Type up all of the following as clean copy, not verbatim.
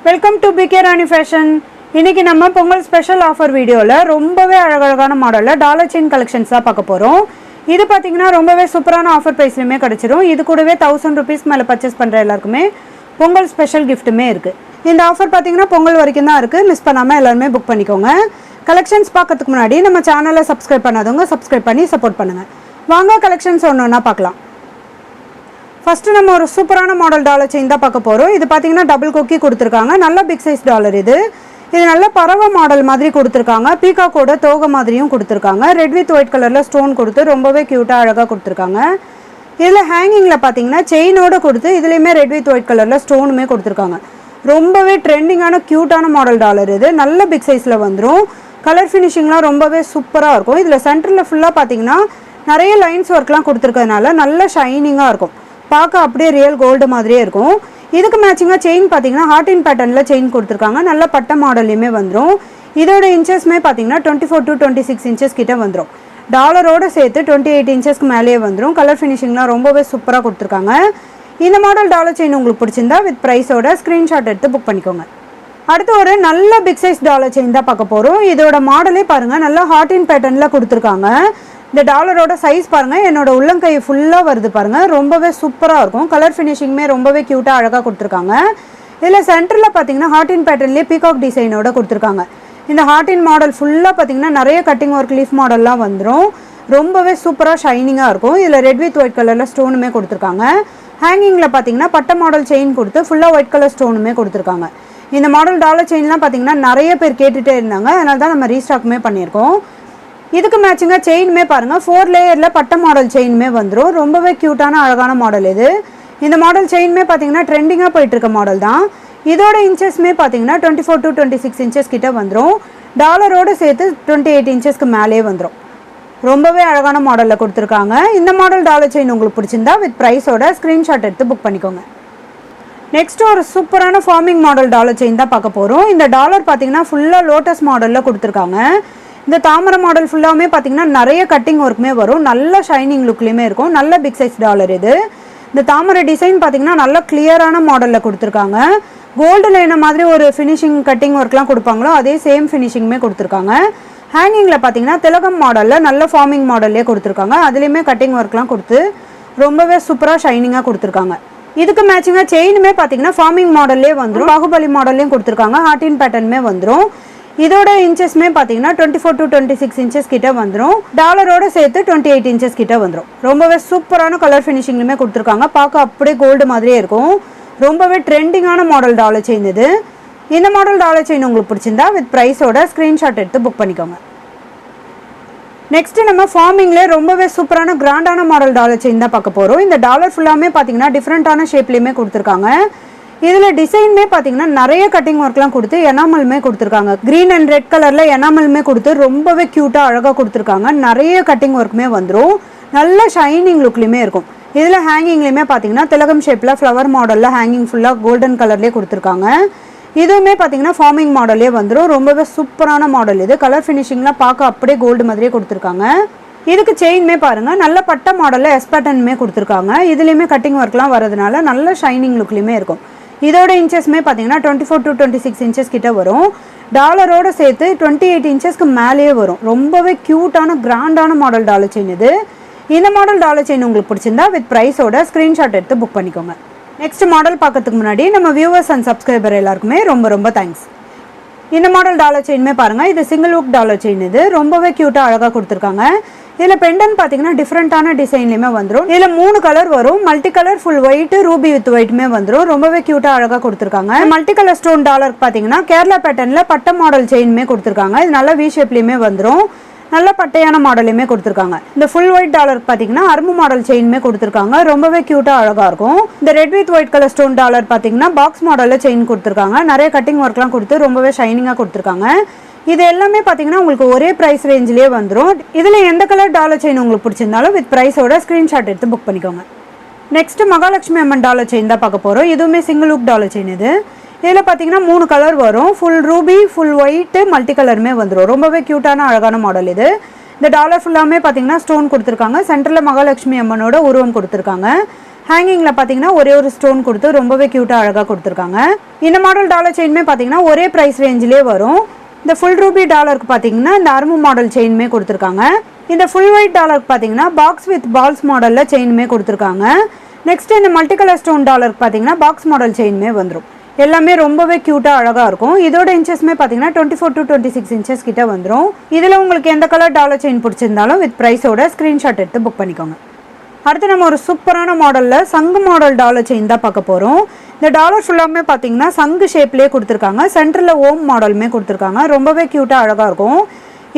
Welcome to PK Rani fashion. இன்னைக்கு நம்ம Pongal special offer வீடியோவில் ரொம்பவே அழகழகான மாடலில் டாலர் செயின் கலெக்ஷன்ஸ் தான் பார்க்க போகிறோம். இது பார்த்தீங்கன்னா ரொம்பவே சூப்பரான ஆஃபர் ப்ரைஸ்லையுமே கிடச்சிரும். இது கூடவே 1000 rupees மேலே பர்ச்சேஸ் பண்ணுற எல்லாருக்குமே பொங்கல் ஸ்பெஷல் கிஃப்ட்டுமே இருக்குது. இந்த ஆஃபர் பார்த்தீங்கன்னா பொங்கல் வரைக்கும் தான் இருக்குது. மிஸ் பண்ணாமல் எல்லாருமே புக் பண்ணிக்கோங்க. கலெக்ஷன்ஸ் பார்க்கறதுக்கு முன்னாடி நம்ம சேனலை சப்ஸ்கிரைப் பண்ணாதவங்க சப்ஸ்கிரைப் பண்ணி சப்போர்ட் பண்ணுங்கள். வாங்க கலெக்ஷன்ஸ் ஒன்று ஒன்றா பார்க்கலாம். ஃபஸ்ட்டு நம்ம ஒரு சூப்பரான மாடல் டாலர் செயின் தான் பார்க்க போகிறோம். இது பார்த்தீங்கன்னா டபுள் கொக்கி கொடுத்துருக்காங்க. நல்ல பிக் சைஸ் டாலர் இது நல்ல பறவை மாடல் மாதிரி கொடுத்துருக்காங்க. பீகாக்கோட தோகை மாதிரியும் கொடுத்துருக்காங்க. ரெட் வித் ஒயிட் கலரில் ஸ்டோன் கொடுத்து ரொம்பவே க்யூட்டாக அழகாக கொடுத்துருக்காங்க. இதில் ஹேங்கிங்கில் பார்த்தீங்கன்னா செயினோடு கொடுத்து இதுலேயுமே ரெட் வித் ஒயிட் கலரில் ஸ்டோனுமே கொடுத்துருக்காங்க. ரொம்பவே ட்ரெண்டிங்கான க்யூட்டான மாடல் டாலர் இது. நல்ல பிக் சைஸில் வந்துடும். கலர் ஃபினிஷிங்லாம் ரொம்பவே சூப்பராக இருக்கும். இதில் சென்டரில் ஃபுல்லாக பார்த்தீங்கன்னா நிறைய லைன்ஸ் ஒர்க்லாம் கொடுத்துருக்கறதுனால நல்ல ஷைனிங்காக இருக்கும். பார்க்க அப்படியே ரியல் கோல்டு மாதிரியே இருக்கும். இதுக்கு மேட்சிங்காக செயின் பார்த்தீங்கன்னா ஹார்டின் பேட்டர்னில் செயின் கொடுத்துருக்காங்க. நல்ல பட்ட மாடல்லையுமே வந்துடும். இதோட இன்ச்சஸ்மே பார்த்தீங்கன்னா 24 to 26 inches கிட்ட வந்துடும். டாலரோடு சேர்த்து 28 inchesக்கு மேலேயே வந்துடும். கலர் ஃபினிஷிங்லாம் ரொம்பவே சூப்பராக கொடுத்துருக்காங்க. இந்த மாடல் டாலர் செயின் உங்களுக்கு பிடிச்சிருந்தா வித் ப்ரைஸோட ஸ்க்ரீன்ஷாட் எடுத்து புக் பண்ணிக்கோங்க. அடுத்து ஒரு நல்ல பிக் சைஸ் டாலர் செயின் தான் பார்க்க போகிறோம். இதோட மாடலே பாருங்கள், நல்லா ஹார்டின் பேட்டர்னில் கொடுத்துருக்காங்க. இந்த டாலரோட சைஸ் பாருங்கள், என்னோட உள்ளங்கை ஃபுல்லாக வருது பாருங்கள். ரொம்பவே சூப்பராக இருக்கும். கலர் ஃபினிஷிங்குமே ரொம்பவே க்யூட்டாக அழகாக கொடுத்துருக்காங்க. இதில் சென்டரில் பார்த்தீங்கன்னா ஹார்டின் பேட்டர்ன்லேயே பீகாக் டிசைனோட கொடுத்துருக்காங்க. இந்த ஹார்டின் மாடல் ஃபுல்லாக பார்த்தீங்கன்னா நிறைய கட்டிங் ஒர்க் லீஃப் மாடல்லாம் வந்துடும். ரொம்பவே சூப்பராக ஷைனிங்காக இருக்கும். இதில் ரெட் வித் ஒயிட் கலரில் ஸ்டோனுமே கொடுத்துருக்காங்க. ஹேங்கிங்கில் பார்த்தீங்கன்னா பட்ட மாடல் செயின் கொடுத்து ஃபுல்லாக ஒயிட் கலர் ஸ்டோனுமே கொடுத்துருக்காங்க. இந்த மாடல் டாலர் செயின்லாம் பார்த்தீங்கன்னா நிறைய பேர் கேட்டுகிட்டே இருந்தாங்க. அதனால தான் நம்ம ரீஸ்டாக்குமே பண்ணியிருக்கோம். இதுக்கு மேட்சிங்காக செயினுமே பாருங்கள், 4 லேயரில் பட்ட மாடல் செயினுமே வந்துடும். ரொம்பவே க்யூட்டான அழகான மாடல் இது. இந்த மாடல் செயினுமே பார்த்தீங்கன்னா ட்ரெண்டிங்காக போயிட்டுருக்க மாடல் தான். இதோட இன்ச்சஸ்மே பார்த்தீங்கன்னா 24 to 26 inches கிட்ட வந்துடும். டாலரோடு சேர்த்து 28 inchesக்கு மேலே வந்துடும். ரொம்பவே அழகான மாடலில் கொடுத்துருக்காங்க. இந்த மாடல் டாலர் செயின் உங்களுக்கு பிடிச்சிருந்தா வித் ப்ரைஸோட ஸ்க்ரீன்ஷாட் எடுத்து புக் பண்ணிக்கோங்க. நெக்ஸ்ட் ஒரு சூப்பரான ஃபார்மிங் மாடல் டாலர் செயின் தான் பார்க்க போகிறோம். இந்த டாலர் பார்த்தீங்கன்னா ஃபுல்லாக லோட்டஸ் மாடலில் கொடுத்துருக்காங்க. இந்த தாமரை மாடல் ஃபுல்லாகவுமே பார்த்தீங்கன்னா நிறைய கட்டிங் ஒர்க்குமே வரும். நல்ல ஷைனிங் லுக்லேயுமே இருக்கும். நல்ல பிக் சைஸ் டாலர் இது. இந்த தாமரை டிசைன் பார்த்தீங்கன்னா நல்ல கிளியரான மாடலில் கொடுத்துருக்காங்க. கோல்டில் என்ன மாதிரி ஒரு ஃபினிஷிங் கட்டிங் ஒர்க்லாம் கொடுப்பாங்களோ அதே சேம் ஃபினிஷிங்குமே கொடுத்துருக்காங்க. ஹேங்கிங்கில் பார்த்தீங்கன்னா திலகம் மாடலில் நல்ல ஃபார்மிங் மாடல்லே கொடுத்துருக்காங்க. அதுலேயுமே கட்டிங் ஒர்க்லாம் கொடுத்து ரொம்பவே சூப்பராக ஷைனிங்காக கொடுத்துருக்காங்க. இதுக்கு மேட்சிங்காக செயினுமே பார்த்தீங்கன்னா ஃபார்மிங் மாடல்லே வந்துடும். பாகுபலி மாடல்லையும் கொடுத்துருக்காங்க. ஹார்டின் பேட்டர்னுமே வந்துடும். இதோட இன்ச்சஸ்மே பார்த்தீங்கன்னா 24 to 26 inches கிட்ட வந்துடும். டாலரோட சேர்த்து 28 inches கிட்ட வந்துடும். ரொம்பவே சூப்பரான கலர் ஃபினிஷிங்லுமே கொடுத்துருக்காங்க. பார்க்க அப்படியே கோல்டு மாதிரியே இருக்கும். ரொம்பவே ட்ரெண்டிங்கான மாடல் டாலர் செயின் இது. இந்த மாடல் டாலர் செயின் உங்களுக்கு பிடிச்சிருந்தா வித் ப்ரைஸோட ஸ்க்ரீன்ஷாட் எடுத்து புக் பண்ணிக்கோங்க. நெக்ஸ்ட் நம்ம ஃபார்மிங்லேயே ரொம்பவே சூப்பரான கிராண்டான மாடல் டாலர் செயின் தான் பார்க்க போகிறோம். இந்த டாலர் ஃபுல்லாமே பார்த்தீங்கன்னா டிஃப்ரெண்ட்டான ஷேப்லேயுமே கொடுத்துருக்காங்க. இதில் டிசைனுமே பார்த்தீங்கன்னா நிறைய கட்டிங் ஒர்க்லாம் கொடுத்து எனாமலுமே கொடுத்துருக்காங்க. க்ரீன் அண்ட் ரெட் கலரில் எனாமலுமே கொடுத்து ரொம்பவே க்யூட்டாக அழகாக கொடுத்துருக்காங்க. நிறைய கட்டிங் ஒர்க்குமே வந்துடும். நல்ல ஷைனிங் லுக்லேயுமே இருக்கும். இதில் ஹேங்கிங்லேயுமே பார்த்தீங்கன்னா திலகம் ஷேப்பில் ஃப்ளவர் மாடலில் ஹேங்கிங் ஃபுல்லாக கோல்டன் கலர்லேயே கொடுத்துருக்காங்க. இதுவுமே பார்த்தீங்கன்னா ஃபார்மிங் மாடல்லே வந்துடும். ரொம்பவே சூப்பரான மாடல் இது. கலர் ஃபினிஷிங்லாம் பார்க்க அப்படியே கோல்டு மாதிரியே கொடுத்துருக்காங்க. இதுக்கு செயினுமே பாருங்கள், நல்ல பட்ட மாடலில் எஸ் பேட்டர்னுமே கொடுத்துருக்காங்க. இதுலேயுமே கட்டிங் ஒர்க்லாம் வரதுனால நல்ல ஷைனிங் லுக்லேயுமே இருக்கும். இதோட இன்ச்சஸ்மே பார்த்தீங்கன்னா 24 to 26 inches கிட்ட வரும். டாலரோடு சேர்த்து 28 inchesக்கு மேலேயே வரும். ரொம்பவே க்யூட்டான கிராண்டான மாடல் டாலர் செயின் இது. இந்த மாடல் டாலர் செயின் உங்களுக்கு பிடிச்சிருந்தா வித் ப்ரைஸோட ஸ்க்ரீன்ஷாட் எடுத்து புக் பண்ணிக்கோங்க. நெக்ஸ்ட் மாடல் பார்க்கறதுக்கு முன்னாடி நம்ம வியூவர்ஸ் அண்ட் சப்ஸ்கிரைபர் எல்லாருக்குமே ரொம்ப ரொம்ப தேங்க்ஸ். இந்த மாடல் டாலர் செயினுமே பாருங்கள், இது சிங்கிள் ஹூக் டாலர் செயின் இது. ரொம்பவே க்யூட்டாக அழகாக கொடுத்துருக்காங்க. இதில் பெண்டன் பார்த்தீங்கன்னா டிஃப்ரெண்ட்டான டிசைன்லேயுமே வந்துடும். இதில் 3 கலர் வரும். Multi colour full white ruby with ஒயிட்டுமே வந்துடும். ரொம்பவே க்யூட்டாக அழகாக கொடுத்துருக்காங்க. மல்டி கலர் ஸ்டோன் டாலருக்கு பார்த்தீங்கன்னா கேரளா பேட்டர்னில் பட்ட மாடல் செயினுமே கொடுத்துருக்காங்க. இது நல்ல வி ஷேப்லேயுமே வந்துடும். நல்ல பட்டையான மாடலுமே கொடுத்துருக்காங்க. இந்த ஃபுல் ஒயிட் டாலருக்கு பார்த்தீங்கன்னா அரும்பு மாடல் செயினுமே கொடுத்துருக்காங்க. ரொம்பவே க்யூட்டாக அழகாக இருக்கும். இந்த red with white colour stone dollar பார்த்தீங்கன்னா பாக்ஸ் மாடலில் செயின் கொடுத்துருக்காங்க. நிறைய கட்டிங் ஒர்க்லாம் கொடுத்து ரொம்பவே ஷைனிங்காக கொடுத்துருக்காங்க. இது எல்லாமே பார்த்தீங்கன்னா உங்களுக்கு ஒரே ப்ரைஸ் ரேஞ்சிலே வந்துடும். இதில் எந்த கலர் டாலர் செயின் உங்களுக்கு பிடிச்சிருந்தாலும் வித் ப்ரைஸோட ஸ்க்ரீன்ஷாட் எடுத்து புக் பண்ணிக்கோங்க. நெக்ஸ்ட் மகாலட்சுமி அம்மன் டாலர் செயின் தான் பார்க்க போகிறோம். இதுவுமே சிங்கிள் ஹூக் டாலர் செயின் இது. இதில் பார்த்தீங்கன்னா 3 கலர் வரும். Full Ruby, full white, multi கலருமே வந்துடும். ரொம்பவே க்யூட்டான அழகான மாடல் இது. இந்த டாலர் ஃபுல்லாமே பார்த்தீங்கன்னா ஸ்டோன் கொடுத்துருக்காங்க. சென்டரில் மகாலட்சுமி அம்மனோட உருவம் கொடுத்துருக்காங்க. ஹேங்கிங்கில் பார்த்தீங்கன்னா ஒரே ஒரு ஸ்டோன் கொடுத்து ரொம்பவே க்யூட்டாக அழகாக கொடுத்துருக்காங்க. இந்த மாடல் டாலர் செயினுமே பார்த்தீங்கன்னா ஒரே ப்ரைஸ் ரேஞ்சிலே வரும். இந்த ஃபுல் ரூபி டாலருக்கு பார்த்தீங்கன்னா இந்த அரும்பு மாடல் செயினுமே கொடுத்துருக்காங்க. இந்த ஃபுல் ஒயிட் டாலருக்கு பார்த்தீங்கன்னா பாக்ஸ் வித் பால்ஸ் மாடலில் செயினுமே கொடுத்துருக்காங்க. நெக்ஸ்ட் இந்த மல்டி கலர் ஸ்டோன் டாலருக்கு பார்த்தீங்கன்னா பாக்ஸ் மாடல் செயினுமே வந்துடும். எல்லாமே ரொம்பவே க்யூட்டாக அழகாக இருக்கும். இதோட இன்ச்சஸ்மே பார்த்தீங்கன்னா 24 to 26 இன்ச்சஸ் கிட்ட வந்துடும். இதில் உங்களுக்கு எந்த கலர் டாலர் செயின் பிடிச்சிருந்தாலும் வித் ப்ரைஸோட ஸ்க்ரீன்ஷாட் எடுத்து புக் பண்ணிக்கோங்க. அடுத்து நம்ம ஒரு சூப்பரான மாடலில் சங்கு மாடல் டாலர் செயின் தான் பார்க்க போகிறோம். இந்த டாலர் ஃபுல்லாமே பார்த்தீங்கன்னா சங்கு ஷேப்லேயே கொடுத்துருக்காங்க. சென்டரில் ஓம் மாடலுமே கொடுத்துருக்காங்க. ரொம்பவே க்யூட்டாக அழகாக இருக்கும்.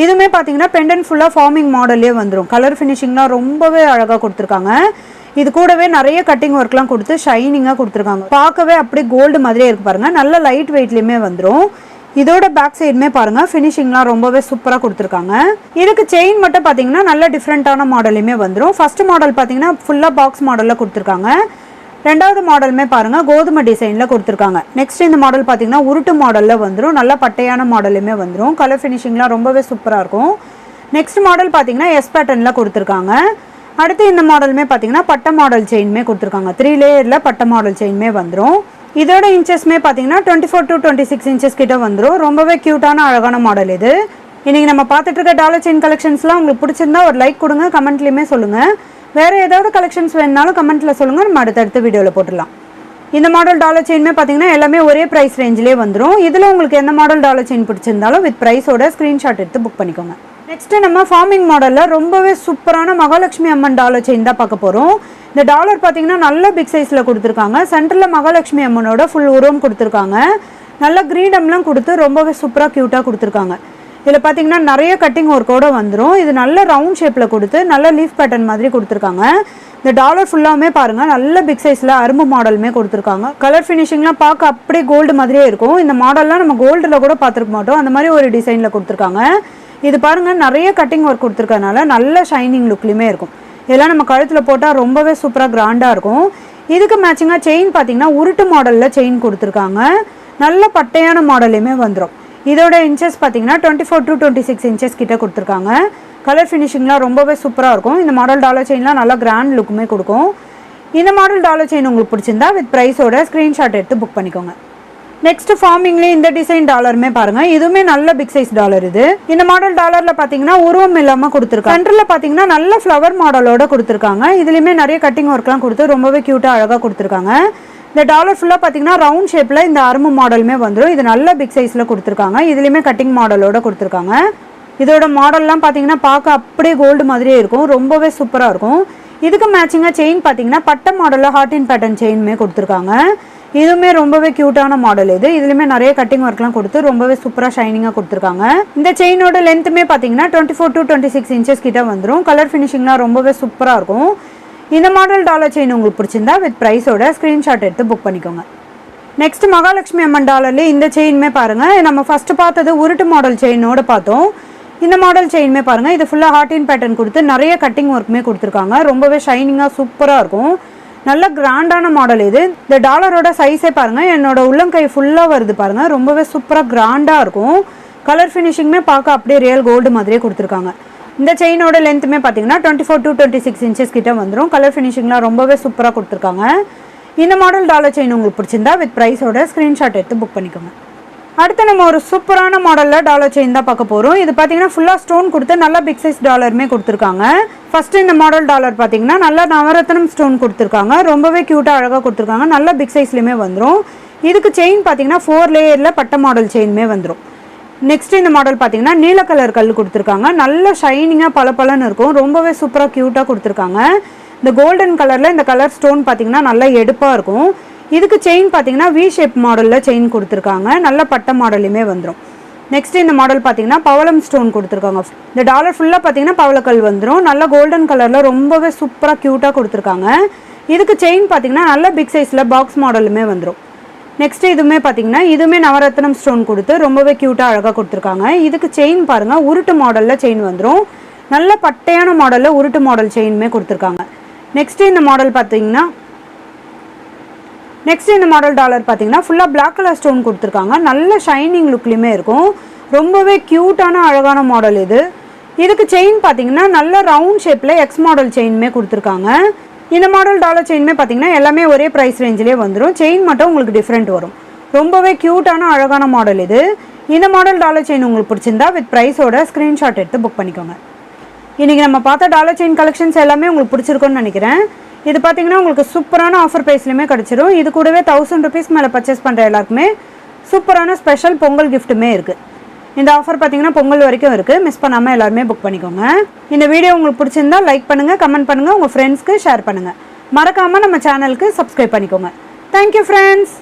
இதுவுமே பார்த்தீங்கன்னா பெண்டன்ட் ஃபுல்லாக ஃபார்மிங் மாடல்லே வந்துடும். கலர் ஃபினிஷிங்லாம் ரொம்பவே அழகாக கொடுத்துருக்காங்க. இது கூடவே நிறைய கட்டிங் ஒர்க்லாம் கொடுத்து ஷைனிங்காக கொடுத்துருக்காங்க. பார்க்கவே அப்படியே கோல்டு மாதிரியே இருக்கு பாருங்கள். நல்ல லைட் வெயிட்லேயுமே வந்துடும். இதோட பேக் சைடுமே பாருங்கள் ஃபினிஷிங்லாம் ரொம்பவே சூப்பராக கொடுத்துருக்காங்க. இதுக்கு செயின் மட்டும் பார்த்தீங்கன்னா நல்ல டிஃப்ரெண்ட்டான மாடலுமே வந்துடும். ஃபர்ஸ்ட் மாடல் பார்த்தீங்கன்னா ஃபுல்லாக பாக்ஸ் மாடலில் கொடுத்துருக்காங்க. ரெண்டாவது மாடலுமே பாருங்கள் கோதுமை டிசைனில் கொடுத்துருக்காங்க. நெக்ஸ்ட் இந்த மாடல் பார்த்தீங்கன்னா உருட்டு மாடலில் வந்துடும். நல்ல பட்டையான மாடலுமே வந்துடும். கலர் ஃபினிஷிங்லாம் ரொம்பவே சூப்பராக இருக்கும். நெக்ஸ்ட் மாடல் பார்த்தீங்கன்னா எஸ் பேட்டர்னில் கொடுத்துருக்காங்க. அடுத்து இந்த மாடலுமே பார்த்தீங்கன்னா பட்ட மாடல் செயின்மே கொடுத்துருக்காங்க. 3 லேயரில் பட்ட மாடல் செயின்மே வந்துடும். இதோட இன்ச்சஸ்மே பார்த்தீங்கன்னா 24 to 26 இன்ச்சஸ் கிட்ட வந்துடும். ரொம்பவே க்யூட்டான அழகான மாடல் இது. இன்றைக்கி நம்ம பார்த்துட்டு இருக்க டாலர் செயின் கலெக்ஷன்ஸ்லாம் உங்களுக்கு பிடிச்சிருந்தா ஒரு லைக் கொடுங்க, கமெண்ட்லேயுமே சொல்லுங்கள். வேறு ஏதாவது கலெக்ஷன்ஸ் வேணுனாலும் கமெண்ட்டில் சொல்லுங்கள், நம்ம அடுத்தடுத்த வீடியோவில் போட்டுடலாம். இந்த மாடல் டாலர் செயின்மே பார்த்தீங்கன்னா எல்லாமே ஒரே ப்ரைஸ் ரேஞ்சிலே வந்துடும். இதில் உங்களுக்கு எந்த மாடல் டாலர் செயின் பிடிச்சிருந்தாலும் வித் ப்ரைஸோட ஸ்க்ரீன்ஷாட் எடுத்து புக் பண்ணிக்கோங்க. நெக்ஸ்ட்டு நம்ம ஃபார்மிங் மாடலில் ரொம்பவே சூப்பரான மகாலட்சுமி அம்மன் டாலர் செயின் தான் பார்க்க போகிறோம். இந்த டாலர் பார்த்தீங்கன்னா நல்ல பிக் சைஸில் கொடுத்துருக்காங்க. சென்டரில் மகாலட்சுமி அம்மனோட ஃபுல் உருவம் கொடுத்துருக்காங்க. நல்ல கிரீடம்லாம் கொடுத்து ரொம்பவே சூப்பராக க்யூட்டாக கொடுத்துருக்காங்க. இதில் பார்த்தீங்கன்னா நிறைய கட்டிங் ஒர்க்கோடு வந்துடும். இது நல்ல ரவுண்ட் ஷேப்பில் கொடுத்து நல்ல லீஃப் பேட்டர்ன் மாதிரி கொடுத்துருக்காங்க. இந்த டாலர் ஃபுல்லாமே பாருங்கள் நல்ல பிக் சைஸில் அரும்பு மாடலுமே கொடுத்துருக்காங்க. கலர் ஃபினிஷிங்லாம் பார்க்க அப்படியே கோல்டு மாதிரியே இருக்கும். இந்த மாடல்லாம் நம்ம கோல்டில் கூட பார்த்துருக்க மாட்டோம். அந்த மாதிரி ஒரு டிசைனில் கொடுத்துருக்காங்க. இது பாருங்கள் நிறைய கட்டிங் ஒர்க் கொடுத்துருக்கனால நல்ல ஷைனிங் லுக்லையுமே இருக்கும். இதெல்லாம் நம்ம கழுத்தில் போட்டால் ரொம்பவே சூப்பராக கிராண்டாக இருக்கும். இதுக்கு மேட்சிங்காக செயின் பார்த்தீங்கன்னா உருட்டு மாடலில் செயின் கொடுத்துருக்காங்க. நல்ல பட்டையான மாடலையுமே வந்துடும். இதோட இன்ச்சஸ் பார்த்தீங்கன்னா 24 to 26 இன்ச்சஸ் கிட்ட கொடுத்துருக்காங்க. கலர் ஃபினிஷிங்லாம் ரொம்பவே சூப்பராக இருக்கும். இந்த மாடல் டாலர் செயின்லாம் நல்லா கிராண்ட் லுக்குமே கொடுக்கும். இந்த மாடல் டாலர் செயின் உங்களுக்கு பிடிச்சிருந்தா வித் ப்ரைஸோட ஸ்க்ரீன்ஷாட் எடுத்து புக் பண்ணிக்கோங்க. நெக்ஸ்ட் ஃபார்மிங்லேயே இந்த டிசைன் டாலருமே பாருங்கள். இதுவுமே நல்ல பிக் சைஸ் டாலர் இது. இந்த மாடல் டாலரில் பார்த்தீங்கன்னா உருவம் இல்லாமல் கொடுத்துருக்காங்க. சென்டரில் பார்த்தீங்கன்னா நல்ல ஃப்ளவர் மாடலோட கொடுத்துருக்காங்க. இதுலேயுமே நிறைய கட்டிங் ஒர்க்லாம் கொடுத்து ரொம்பவே க்யூட்டாக அழகாக கொடுத்துருக்காங்க. இந்த டாலர் ஃபுல்லாக பார்த்தீங்கன்னா ரவுண்ட் ஷேப்பில் இந்த அரும்பு மாடலுமே வந்துடும். இது நல்ல பிக் சைஸில் கொடுத்துருக்காங்க. இதுலேயுமே கட்டிங் மாடலோட கொடுத்துருக்காங்க. இதோட மாடல்லாம் பார்த்தீங்கன்னா பார்க்க அப்படியே கோல்டு மாதிரியே இருக்கும். ரொம்பவே சூப்பராக இருக்கும். இதுக்கு மேட்சிங்காக செயின் பார்த்தீங்கன்னா பட்ட மாடலில் ஹார்ட் இன் பேட்டர்ன் செயின்மே கொடுத்துருக்காங்க. இதுவுமே ரொம்பவே க்யூட்டான மாடல் இது. இதுலேயுமே நிறைய கட்டிங் ஒர்க்லாம் கொடுத்து ரொம்பவே சூப்பராக ஷைனிங்காக கொடுத்துருக்காங்க. இந்த செயினோட லென்த்துமே பார்த்தீங்கன்னா 24 to 26 இன்ச்சஸ் கிட்ட வந்துடும். கலர் ஃபினிஷிங்லாம் ரொம்பவே சூப்பராக இருக்கும். இந்த மாடல் டாலர் செயின் உங்களுக்கு பிடிச்சிருந்தா வித் ப்ரைஸோட ஸ்க்ரீன்ஷாட் எடுத்து புக் பண்ணிக்கோங்க. நெக்ஸ்ட் மகாலட்சுமி அம்மன் டாலர்லேயே இந்த செயினுமே பாருங்கள். நம்ம ஃபஸ்ட்டு பார்த்தது உருட்டு மாடல் செயினோட பார்த்தோம். இந்த மாடல் செயினுமே பாருங்கள். இது ஃபுல்லாக ஹார்ட் இன் பேட்டர்ன் கொடுத்து நிறைய கட்டிங் ஒர்க்குமே கொடுத்துருக்காங்க. ரொம்பவே ஷைனிங்காக சூப்பராக இருக்கும். நல்ல கிராண்டான மாடல் இது. இந்த டாலரோட சைஸே பாருங்கள். என்னோட உள்ளங்கை ஃபுல்லாக வருது பாருங்கள். ரொம்பவே சூப்பராக கிராண்டாக இருக்கும். கலர் ஃபினிஷிங்குமே பார்க்க அப்படியே ரியல் கோல்டு மாதிரியே கொடுத்துருக்காங்க. இந்த செயினோட லென்த்துமே பார்த்தீங்கன்னா 24 to 26 இன்ச்சஸ் கிட்ட வந்துடும். கலர் ஃபினிஷிங்லாம் ரொம்பவே சூப்பராக கொடுத்துருக்காங்க. இந்த மாடல் டாலர் செயின் உங்களுக்கு பிடிச்சிருந்தா வித் ப்ரைஸோட ஸ்க்ரீன்ஷாட் எடுத்து புக் பண்ணிக்கோங்க. அடுத்து நம்ம ஒரு சூப்பரான மாடலில் டாலர் செயின் தான் பார்க்க போகிறோம். இது பார்த்தீங்கன்னா ஃபுல்லாக ஸ்டோன் கொடுத்து நல்லா பிக் சைஸ் டாலருமே கொடுத்துருக்காங்க. ஃபஸ்ட்டு இந்த மாடல் டாலர் பார்த்தீங்கன்னா நல்லா நவரத்னம் ஸ்டோன் கொடுத்துருக்காங்க. ரொம்பவே க்யூட்டாக அழகாக கொடுத்துருக்காங்க. நல்ல பிக் சைஸ்லையுமே வந்துடும். இதுக்கு செயின் பார்த்தீங்கன்னா 4 லேயரில் பட்ட மாடல் செயின்மே வந்துடும். நெக்ஸ்ட் இந்த மாடல் பார்த்தீங்கன்னா நீல கலர் கல் கொடுத்துருக்காங்க. நல்ல ஷைனிங்காக பளபளன்னு இருக்கும். ரொம்பவே சூப்பராக க்யூட்டாக கொடுத்துருக்காங்க. இந்த கோல்டன் கலரில் இந்த கலர் ஸ்டோன் பார்த்தீங்கன்னா நல்லா எடுப்பாக இருக்கும். இதுக்கு செயின் பார்த்தீங்கன்னா வி ஷேப் மாடலில் செயின் கொடுத்துருக்காங்க. நல்ல பட்ட மாடலுமே வந்துடும். நெக்ஸ்ட் இந்த மாடல் பார்த்தீங்கன்னா பவளம் ஸ்டோன் கொடுத்துருக்காங்க. இந்த டாலர் ஃபுல்லாக பார்த்தீங்கன்னா பவளக்கல் வந்துடும். நல்ல கோல்டன் கலரில் ரொம்பவே சூப்பராக க்யூட்டாக கொடுத்துருக்காங்க. இதுக்கு செயின் பார்த்தீங்கன்னா நல்ல பிக் சைஸில் பாக்ஸ் மாடலுமே வந்துடும். நெக்ஸ்ட் இதுவுமே பார்த்தீங்கன்னா இதுவுமே நவரத்னம் ஸ்டோன் கொடுத்து ரொம்பவே க்யூட்டாக அழகாக கொடுத்துருக்காங்க. இதுக்கு செயின் பாருங்கள் உருட்டு மாடலில் செயின் வந்துடும். நல்ல பட்டையான மாடலில் உருட்டு மாடல் செயினுமே கொடுத்துருக்காங்க. நெக்ஸ்ட் இந்த மாடல் பார்த்தீங்கன்னா டாலர் பார்த்தீங்கன்னா ஃபுல்லாக பிளாக் கலர் ஸ்டோன் கொடுத்துருக்காங்க. நல்ல ஷைனிங் லுக்லையுமே இருக்கும். ரொம்பவே க்யூட்டான அழகான மாடல் இது. இதுக்கு செயின் பார்த்தீங்கன்னா நல்ல ரவுண்ட் ஷேப்பில் எக்ஸ் மாடல் செயினுமே கொடுத்துருக்காங்க. இந்த மாடல் டாலர் செயினுமே பார்த்தீங்கன்னா எல்லாமே ஒரே ப்ரைஸ் ரேஞ்சிலே வந்துடும். செயின் மட்டும் உங்களுக்கு டிஃப்ரெண்ட் வரும். ரொம்பவே க்யூட்டான அழகான மாடல் இது. இந்த மாடல் டாலர் செயின் உங்களுக்கு பிடிச்சிருந்தா வித் ப்ரைஸோட ஸ்க்ரீன்ஷாட் எடுத்து புக் பண்ணிக்கோங்க. இன்றைக்கி நம்ம பார்த்த டாலர் செயின் கலெக்ஷன்ஸ் எல்லாமே உங்களுக்கு பிடிச்சிருக்குன்னு நினைக்கிறேன். இது பார்த்தீங்கன்னா உங்களுக்கு சூப்பரான ஆஃபர் ப்ரைஸ்லையுமே கிடச்சிரும். இது கூடவே 1000 rupees மேலே பர்ச்சேஸ் பண்ணுற எல்லாருக்குமே சூப்பரான ஸ்பெஷல் பொங்கல் கிஃப்ட்டுமே இருக்குது. இந்த ஆஃபர் பார்த்தீங்கன்னா பொங்கல் வரைக்கும் இருக்குது. மிஸ் பண்ணாமல் எல்லாருமே புக் பண்ணிக்கோங்க. இந்த வீடியோ உங்களுக்கு பிடிச்சிருந்தா லைக் பண்ணுங்கள், கமெண்ட் பண்ணுங்கள், உங்கள் ஃப்ரெண்ட்ஸ்க்கு ஷேர் பண்ணுங்கள். மறக்காமல் நம்ம சேனலுக்கு சப்ஸ்கிரைப் பண்ணிக்கோங்க. Thank you friends.